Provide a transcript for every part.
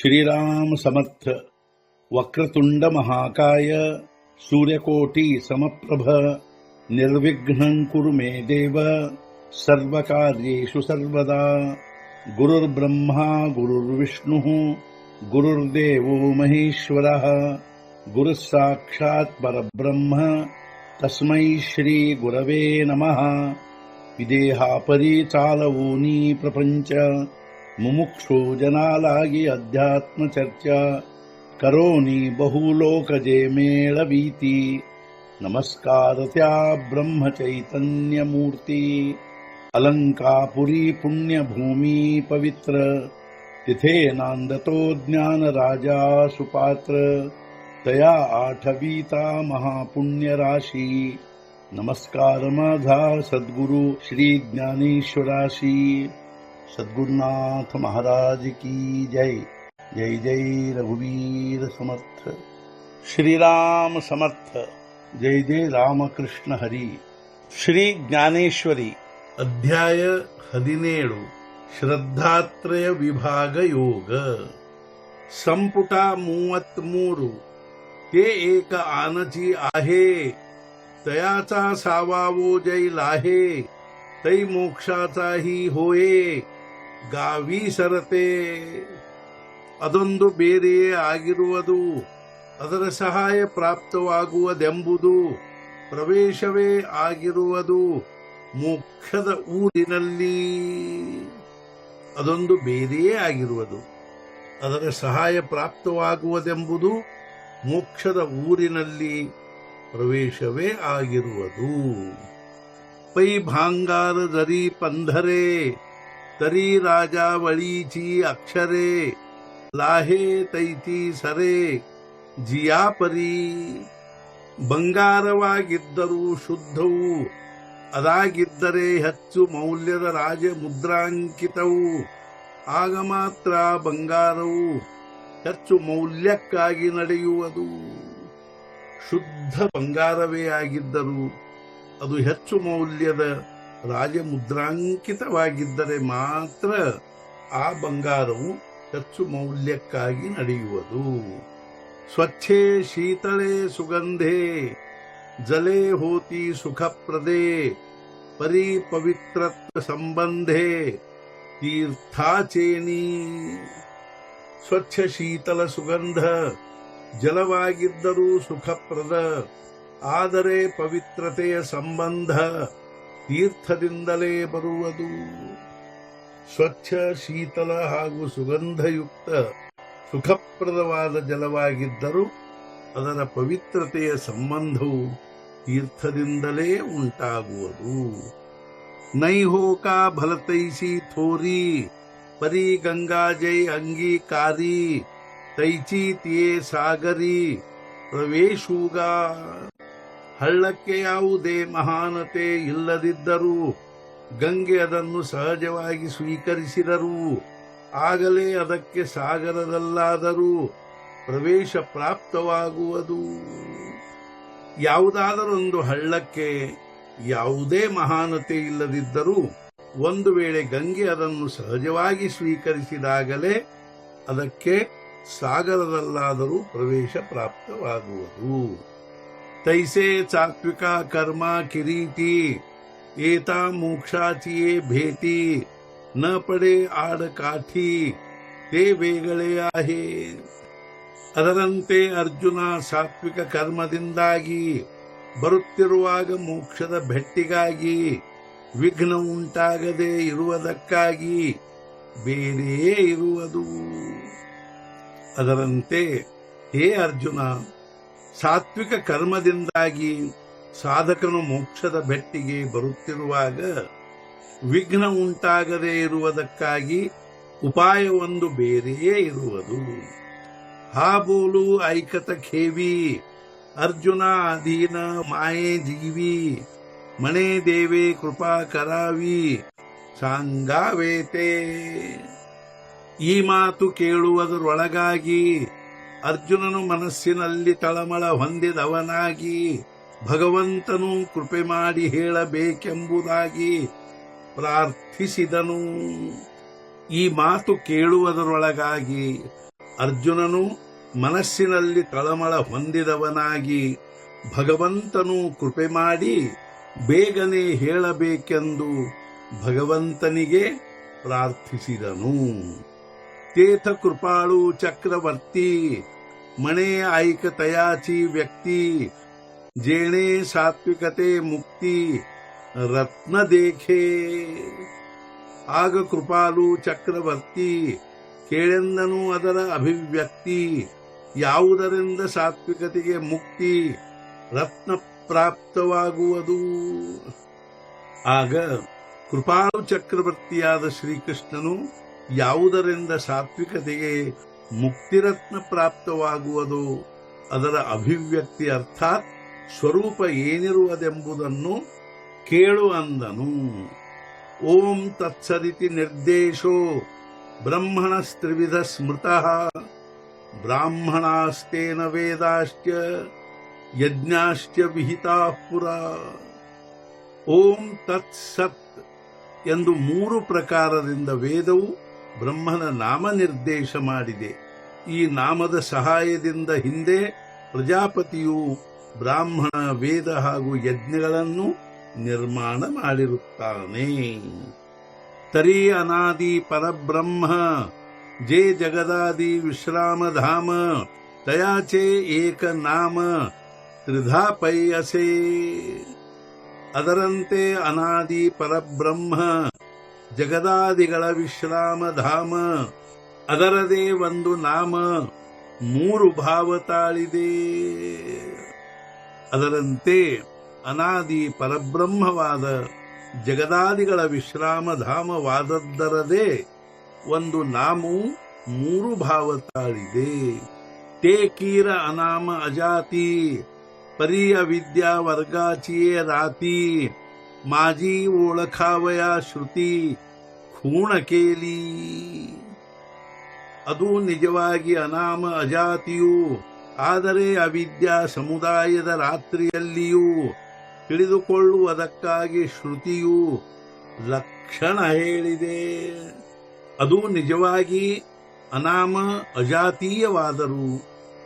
श्रीराम समर्थ. वक्रतुंड महाकाय सूर्यकोटि समप्रभ निर्विघ्नं कुरु मे देव सर्वकार्येषु सर्वदा. गुरुर्ब्रह्मा गुरुर्विष्णुः गुरुर्देवो महेश्वरः गुरुः साक्षात् परब्रह्म तस्मै श्री गुरवे नमः. ವಿದೇಹಾಪರಿ ಚಾಲವೂನಿ ಪ್ರಪಂಚ ಮುಮುಕ್ಷು ಜನಾಲಾಗಿ ಅಧ್ಯಾತ್ಮ ಚರ್ಚಾ ಕರೋನಿ ಬಹುಲೋಕಜೆ ಮೇಳವೀತಿ. ನಮಸ್ಕಾರತ್ಯಾ ಬ್ರಹ್ಮ ಚೈತನ್ಯ ಮೂರ್ತಿ ಅಲಂಕಾಪುರಿ ಪುಣ್ಯ ಭೂಮಿ ಪವಿತ್ರ ತಿಥೇ ನಾಂದತೋ ಜ್ಞಾನ ರಾಜಾ ಸುಪಾತ್ರ ತಯಾ ಆಠವೀತಾ ಮಹಾಪುಣ್ಯ ರಾಶಿ. नमस्कार माझा सद्गुरु श्री ज्ञानेश्वराशी. सद्गुरुनाथ महाराज की जय. जय जय रघुवीर समर्थ. श्रीराम समर्थ. जय जय रामकृष्ण हरी. ಶ್ರೀ ಜ್ಞಾನೇಶ್ವರಿ ಅಧ್ಯಾಯ 17 ಶ್ರದ್ಧಾತ್ರಯ ವಿಭಾಗ ಯೋಗ. ಸಂಪುಟ 33. ते एक आनची आहे तयाचा सावावो जै लाहे तै मोक्षाचाही होये ಗಾವಿ ಸರತೆ. ಅದೊಂದು ಬೇರೆಯೇ ಆಗಿರುವುದು, ಅದರ ಸಹಾಯ ಪ್ರಾಪ್ತವಾಗುವುದೆಂಬುದು ಪ್ರವೇಶವೇ ಆಗಿರುವುದು ಮೋಕ್ಷದ ಊರಿನಲ್ಲಿ. ಅದೊಂದು ಬೇರೆಯೇ ಆಗಿರುವುದು, ಅದರ ಸಹಾಯ ಪ್ರಾಪ್ತವಾಗುವುದೆಂಬುದು ಮೋಕ್ಷದ ಊರಿನಲ್ಲಿ ಪ್ರವೇಶವೇ ಆಗಿರುವುದು. ಪೈ ಭಾಂಗಾರ ಜರಿ ಪಂಧರೆ ತರಿ ರಾಜಾವಳೀಚಿ ಅಕ್ಷರೆ ಲಾಹೆ ತೈತಿ ಸರೆ ಜಿಯಾಪರಿ. ಬಂಗಾರವಾಗಿದ್ದರೂ ಶುದ್ಧವು, ಅದಾಗಿದ್ದರೆ ಹೆಚ್ಚು ಮೌಲ್ಯದ ರಾಜ ಮುದ್ರಾಂಕಿತವು. ಆಗ ಮಾತ್ರ ಬಂಗಾರವು ಹೆಚ್ಚು ಮೌಲ್ಯಕ್ಕಾಗಿ ನಡೆಯುವುದು. ಶುದ್ಧ ಬಂಗಾರವೇ ಆಗಿದ್ದರೂ ಅದು ಹೆಚ್ಚು ಮೌಲ್ಯದ ರಾಜಮುದ್ರಾಂಕಿತವಾಗಿದ್ದರೆ ಮಾತ್ರ ಆ ಬಂಗಾರವು ಹೆಚ್ಚು ಮೌಲ್ಯಕ್ಕಾಗಿ ನಡೆಯುವುದು. ಸ್ವಚ್ಛೇ ಶೀತಳೆ ಸುಗಂಧೆ ಜಲೆ ಹೋತಿ ಸುಖಪ್ರದೇ ಪರಿ ಪವಿತ್ರತ್ವ ಸಂಬಂಧೆ ತೀರ್ಥಾಚೇನಿ. ಸ್ವಚ್ಛ ಶೀತಲ ಸುಗಂಧ ಜಲವಾಗಿದ್ದರೂ ಸುಖಪ್ರದ, ಆದರೆ ಪವಿತ್ರತೆಯ ಸಂಬಂಧ ತೀರ್ಥದಿಂದಲೇ ಬರುವುದು. ಸ್ವಚ್ಛ ಶೀತಲ ಹಾಗೂ ಸುಗಂಧಯುಕ್ತ ಸುಖಪ್ರದವಾದ ಜಲವಾಗಿದ್ದರೂ ಅದರ ಪವಿತ್ರತೆಯ ಸಂಬಂಧವು ತೀರ್ಥದಿಂದಲೇ ಉಂಟಾಗುವುದು. ನೈಹೋಕಾ ಭಲತೈಸಿ ಥೋರಿ ಪರಿ ಗಂಗಾ ಜೈ ಅಂಗೀಕಾರಿ ತೈಚಿ ತಿಯೇ ಸಾಗರಿ ಪ್ರವೇಶೂಗ. ಹಳ್ಳಕ್ಕೆ ಯಾವುದೇ ಮಹಾನತೆ ಇಲ್ಲದಿದ್ದರೂ ಗಂಗೆ ಅದನ್ನು ಸಹಜವಾಗಿ ಸ್ವೀಕರಿಸಿದರು. ಆಗಲೇ ಅದಕ್ಕೆ ಸಾಗರದಲ್ಲಾದರೂ ಪ್ರವೇಶ ಪ್ರಾಪ್ತವಾಗುವುದು. ಯಾವುದಾದರೊಂದು ಹಳ್ಳಕ್ಕೆ ಯಾವುದೇ ಮಹಾನತೆ ಇಲ್ಲದಿದ್ದರೂ ಒಂದು ವೇಳೆ ಗಂಗೆ ಅದನ್ನು ಸಹಜವಾಗಿ ಸ್ವೀಕರಿಸಿದಾಗಲೇ ಅದಕ್ಕೆ ಸಾಗರದಲ್ಲಾದರೂ ಪ್ರವೇಶ ಪ್ರಾಪ್ತವಾಗುವುದು. ತೈಸೆ ಸಾತ್ವಿಕ ಕರ್ಮ ಕಿರೀಟಿ ಏತಾ ಮೋಕ್ಷಾಚಿಯೇ ಭೇಟಿ ನ ಪಡೆ ಆಡ ಕಾಠಿ ತೇ ವೇಗಳೇ ಆಹೆ. ಅದರಂತೆ ಅರ್ಜುನ ಸಾತ್ವಿಕ ಕರ್ಮದಿಂದಾಗಿ ಬರುತ್ತಿರುವಾಗ ಮೋಕ್ಷದ ಭೆಟ್ಟಿಗಾಗಿ ವಿಘ್ನ ಉಂಟಾಗದೆ ಇರುವುದಕ್ಕಾಗಿ ಬೇರೆಯೇ ಇರುವುದು. ಅದರಂತೆ ಹೇ ಅರ್ಜುನ, ಸಾತ್ವಿಕ ಕರ್ಮದಿಂದಾಗಿ ಸಾಧಕನು ಮೋಕ್ಷದ ಭೆಟ್ಟಿಗೆ ಬರುತ್ತಿರುವಾಗ ವಿಘ್ನ ಉಂಟಾಗದೇ ಇರುವುದಕ್ಕಾಗಿ ಉಪಾಯವೊಂದು ಬೇರೆಯೇ ಇರುವುದು. ಹಾ ಬೋಲು ಐಕತ ಖೇವಿ ಅರ್ಜುನ ಅಧೀನ ಮಾಯೆ ಜೀವಿ ಮಣೆ ದೇವೆ ಕೃಪಾ ಕರಾವಿ ಸಾಂಗಾವೇತೆ. ಈ ಮಾತು ಕೇಳುವುದರೊಳಗಾಗಿ ಅರ್ಜುನನು ಮನಸ್ಸಿನಲ್ಲಿ ತಳಮಳ ಹೊಂದಿದವನಾಗಿ ಭಗವಂತನು ಕೃಪೆ ಮಾಡಿ ಹೇಳಬೇಕೆಂಬುದಾಗಿ ಪ್ರಾರ್ಥಿಸಿದನು. ಈ ಮಾತು ಕೇಳುವುದರೊಳಗಾಗಿ ಅರ್ಜುನನು ಮನಸ್ಸಿನಲ್ಲಿ ತಳಮಳ ಹೊಂದಿದವನಾಗಿ ಭಗವಂತನು ಕೃಪೆ ಮಾಡಿ ಬೇಗನೆ ಹೇಳಬೇಕೆಂದು ಭಗವಂತನಿಗೆ ಪ್ರಾರ್ಥಿಸಿದನು. ತೇಥ ಕೃಪಾಳು ಚಕ್ರವರ್ತಿ ಮಣೆ ಐಕತಯಾಚಿ ವ್ಯಕ್ತಿ ಜೇಣೆ ಸಾತ್ವಿಕತೆ ಮುಕ್ತಿ ರತ್ನ ದೇಖೆ. ಆಗ ಕೃಪಾಲು ಚಕ್ರವರ್ತಿ ಕೇಳೆಂದನು ಅದರ ಅಭಿವ್ಯಕ್ತಿ, ಯಾವುದರಿಂದ ಸಾತ್ವಿಕತೆಗೆ ಮುಕ್ತಿ ರತ್ನ ಪ್ರಾಪ್ತವಾಗುವುದು. ಆಗ ಕೃಪಾಳು ಚಕ್ರವರ್ತಿಯಾದ ಶ್ರೀಕೃಷ್ಣನು ಯಾವುದರಿಂದ ಸಾತ್ವಿಕತೆಗೆ ಮುಕ್ತಿರತ್ನ ಪ್ರಾಪ್ತವಾಗುವುದು ಅದರ ಅಭಿವ್ಯಕ್ತಿ ಅರ್ಥಾತ್ ಸ್ವರೂಪ ಏನಿರುವುದೆಂಬುದನ್ನು ಕೇಳು ಅಂದನು. ಓಂ ತತ್ಸದಿತಿ ನಿರ್ದೇಶೋ ಬ್ರಹ್ಮಣಸ್ತ್ರಿವಿಧ ಸ್ಮೃತಃ ಬ್ರಾಹ್ಮಣಾಸ್ತೇನ ವೇದಾಶ್ಚ ಯಜ್ಞಾಶ್ಚ ವಿಹಿತಾಃ ಪುರಾ. ಓಂ ತತ್ಸತ್ ಎಂದು 3 ಪ್ರಕಾರದಿಂದ ವೇದವು ಬ್ರಹ್ಮನ ನಾಮ ನಿರ್ದೇಶ ಮಾಡಿದೆ. ಈ ನಾಮದ ಸಹಾಯದಿಂದ ಹಿಂದೆ ಪ್ರಜಾಪತಿಯು ಬ್ರಾಹ್ಮಣ ವೇದ ಹಾಗೂ ಯಜ್ಞಗಳನ್ನು ನಿರ್ಮಾಣ ಮಾಡಿರುತ್ತಾನೆ. ತರಿ ಅನಾದಿ ಪರಬ್ರಹ್ಮ ಜೇ ಜಗದಾದಿ ವಿಶ್ರಾಮಧಾಮ ತಯಾಚೆ ಏಕ ನಾಮ ತ್ರಿಧಾ ಪೈಯಸೆ. ಅದರಂತೆ ಅನಾದಿ ಪರಬ್ರಹ್ಮ ಜಗದಾದಿಗಳ ವಿಶ್ರಾಮಧಾಮ ಅದರದೇ ಒಂದು ನಾಮ 3 ಭಾವ ತಾಳಿದೆ. ಅದರಂತೆ ಅನಾದಿ ಪರಬ್ರಹ್ಮವಾದ ಜಗದಾದಿಗಳ ವಿಶ್ರಾಮಧಾಮವಾದದ್ದರದೇ ಒಂದು ನಾಮವು 3 ಭಾವ ತಾಳಿದೆ. ತೇ ಕೀರ ಅನಾಮ ಅಜಾತಿ ಪರಿ ಅವಿದ್ಯಾ ವರ್ಗಾಚಿಯೇ ರಾತಿ ಮಾಜಿ ಓಳಖಾವಯ ಶ್ರುತಿ ಖೂಣ ಕೇಲಿ. ಅದು ನಿಜವಾಗಿ ಅನಾಮ ಅಜಾತಿಯು, ಆದರೆ ಅವಿದ್ಯಾ ಸಮುದಾಯದ ರಾತ್ರಿಯಲ್ಲಿಯೂ ತಿಳಿದುಕೊಳ್ಳುವುದಕ್ಕಾಗಿ ಶ್ರುತಿಯು ಲಕ್ಷಣ ಹೇಳಿದೆ. ಅದು ನಿಜವಾಗಿ ಅನಾಮ ಅಜಾತೀಯವಾದರೂ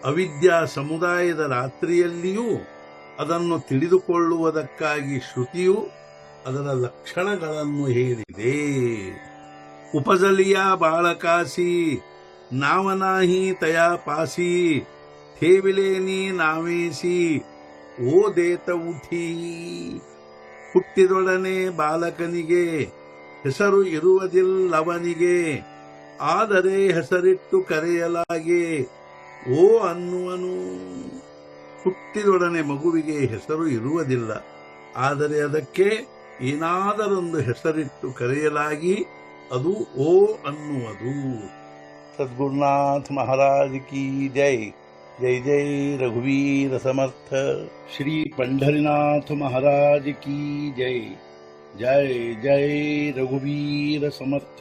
ಅವಿದ್ಯಾ ಸಮುದಾಯದ ರಾತ್ರಿಯಲ್ಲಿಯೂ ಅದನ್ನು ತಿಳಿದುಕೊಳ್ಳುವುದಕ್ಕಾಗಿ ಶ್ರುತಿಯು ಅದರ ಲಕ್ಷಣಗಳನ್ನು ಹೇಳಿದೆ. ಉಪಜಲಿಯ ಬಾಳಕಾಸಿ ನಾವನಾಹಿ ತಯಾ ಪಾಸಿ ಥೇವಿಲೇನಿ ನಾವೇಸಿ ಓ ದೇತ ಉಠಿ. ಹುಟ್ಟಿದೊಡನೆ ಬಾಲಕನಿಗೆ ಹೆಸರು ಇರುವುದಿಲ್ಲವನಿಗೆ, ಆದರೆ ಹೆಸರಿಟ್ಟು ಕರೆಯಲಾಗೆ ಓ ಅನ್ನುವನು. ಹುಟ್ಟಿದೊಡನೆ ಮಗುವಿಗೆ ಹೆಸರು ಇರುವುದಿಲ್ಲ, ಆದರೆ ಅದಕ್ಕೆ ಏನಾದರೊಂದು ಹೆಸರಿಟ್ಟು ಕರೆಯಲಾಗಿ ಅದು ಓ ಅನ್ನುವುದು. ಸದ್ಗುರುನಾಥ ಮಹಾರಾಜ್ ಕಿ ಜೈ. ಜೈ ಜೈ ರಘುವೀರ ಸಮರ್ಥ. ಶ್ರೀ ಪಂಢರಿನಾಥ ಮಹಾರಾಜ್ ಕಿ ಜೈ. ಜೈ ಜೈ ರಘುವೀರ ಸಮರ್ಥ.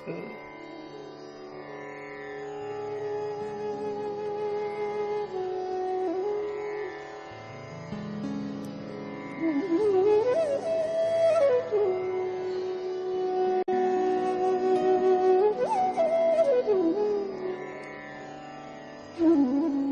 Mm-hmm.